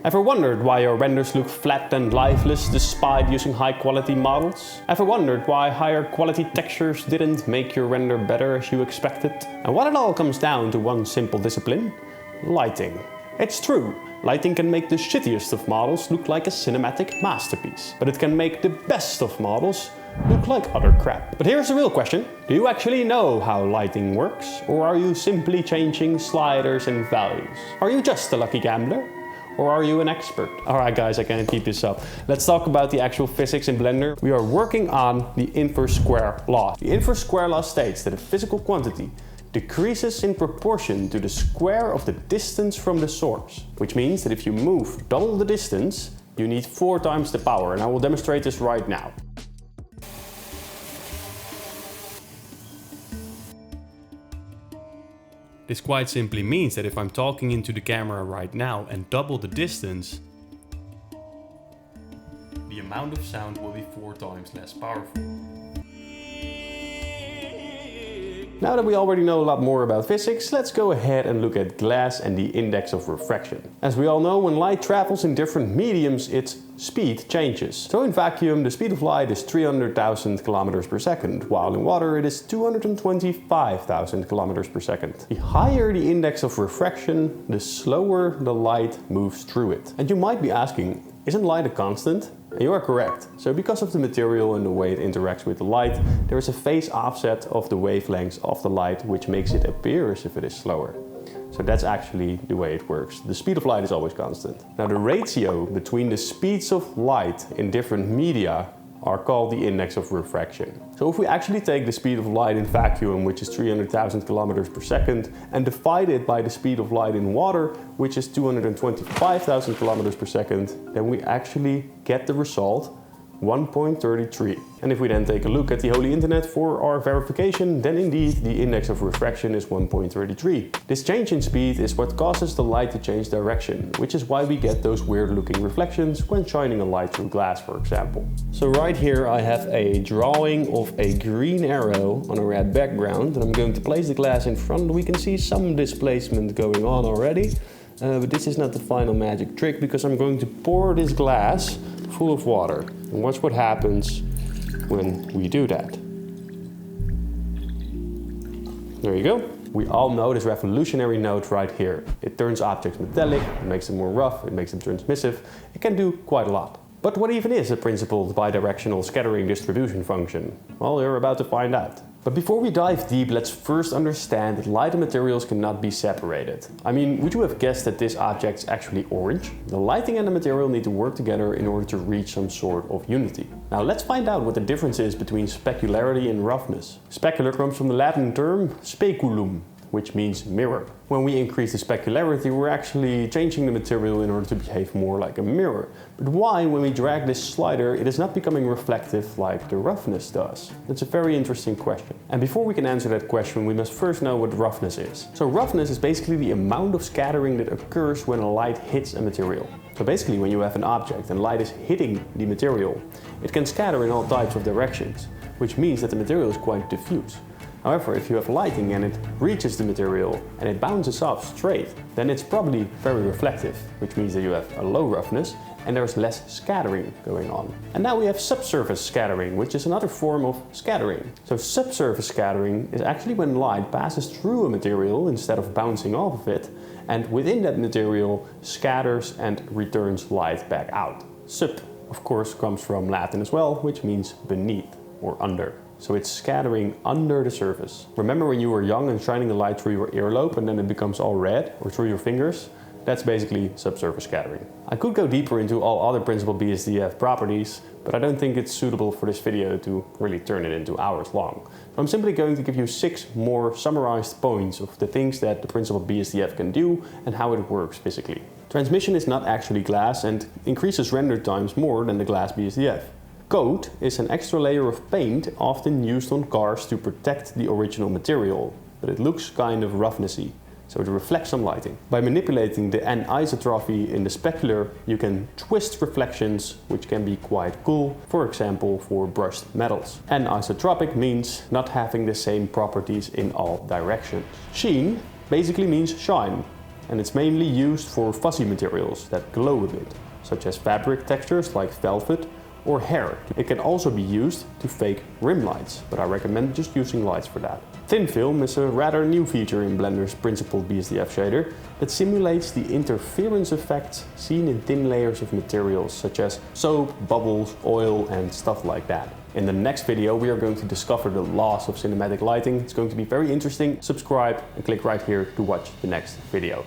Ever wondered why your renders look flat and lifeless despite using high quality models? Ever wondered why higher quality textures didn't make your render better as you expected? And what it all comes down to one simple discipline: lighting. It's true, lighting can make the shittiest of models look like a cinematic masterpiece, but it can make the best of models look like utter crap. But here's the real question: do you actually know how lighting works, or are you simply changing sliders and values? Are you just a lucky gambler? Or are you an expert? Alright guys, I can't keep this up. Let's talk about the actual physics in Blender. We are working on the inverse square law. The inverse square law states that a physical quantity decreases in proportion to the square of the distance from the source. Which means that if you move double the distance, you need 4 times the power. And I will demonstrate this right now. This quite simply means that if I'm talking into the camera right now and double the distance, the amount of sound will be 4 times less powerful. Now that we already know a lot more about physics, let's go ahead and look at glass and the index of refraction. As we all know, when light travels in different mediums, its speed changes. So in vacuum, the speed of light is 300,000 kilometers per second, while in water it is 225,000 kilometers per second. The higher the index of refraction, the slower the light moves through it. And you might be asking, isn't light a constant? And you are correct. So because of the material and the way it interacts with the light, there is a phase offset of the wavelengths of the light, which makes it appear as if it is slower. So that's actually the way it works. The speed of light is always constant. Now the ratio between the speeds of light in different media are called the index of refraction. So if we actually take the speed of light in vacuum, which is 300,000 kilometers per second, and divide it by the speed of light in water, which is 225,000 kilometers per second, then we actually get the result 1.33. And if we then take a look at the holy internet for our verification, then indeed the index of refraction is 1.33. This change in speed is what causes the light to change direction, which is why we get those weird looking reflections when shining a light through glass, for example. So right here I have a drawing of a green arrow on a red background, and I'm going to place the glass in front. We can see some displacement going on already, but this is not the final magic trick, because I'm going to pour this glass full of water. And watch what happens when we do that. There you go. We all know this revolutionary node right here. It turns objects metallic, it makes them more rough, it makes them transmissive. It can do quite a lot. But what even is a principled bidirectional scattering distribution function? Well, you're about to find out. But before we dive deep, let's first understand that light and materials cannot be separated. I mean, would you have guessed that this object is actually orange? The lighting and the material need to work together in order to reach some sort of unity. Now let's find out what the difference is between specularity and roughness. Specular comes from the Latin term speculum, which means mirror. When we increase the specularity, we're actually changing the material in order to behave more like a mirror. But why, when we drag this slider, it is not becoming reflective like the roughness does? That's a very interesting question. And before we can answer that question, we must first know what roughness is. So roughness is basically the amount of scattering that occurs when a light hits a material. So basically, when you have an object and light is hitting the material, it can scatter in all types of directions, which means that the material is quite diffuse. However, if you have lighting and it reaches the material and it bounces off straight, then it's probably very reflective, which means that you have a low roughness and there's less scattering going on. And now we have subsurface scattering, which is another form of scattering. So subsurface scattering is actually when light passes through a material instead of bouncing off of it, and within that material scatters and returns light back out. Sub, of course, comes from Latin as well, which means beneath or under. So it's scattering under the surface. Remember when you were young and shining the light through your earlobe and then it becomes all red, or through your fingers? That's basically subsurface scattering. I could go deeper into all other principal BSDF properties, but I don't think it's suitable for this video to really turn it into hours long. So I'm simply going to give you 6 more summarized points of the things that the principal BSDF can do and how it works physically. Transmission is not actually glass and increases render times more than the glass BSDF. Coat is an extra layer of paint often used on cars to protect the original material, but it looks kind of roughnessy, so it reflects some lighting. By manipulating the anisotropy in the specular, you can twist reflections, which can be quite cool, for example for brushed metals. Anisotropic means not having the same properties in all directions. Sheen basically means shine. and it's mainly used for fuzzy materials that glow a bit, such as fabric textures like velvet or hair. It can also be used to fake rim lights, but I recommend just using lights for that. Thin film is a rather new feature in Blender's principled BSDF shader that simulates the interference effects seen in thin layers of materials such as soap, bubbles, oil and stuff like that. In the next video we are going to discover the laws of cinematic lighting. It's going to be very interesting. Subscribe and click right here to watch the next video.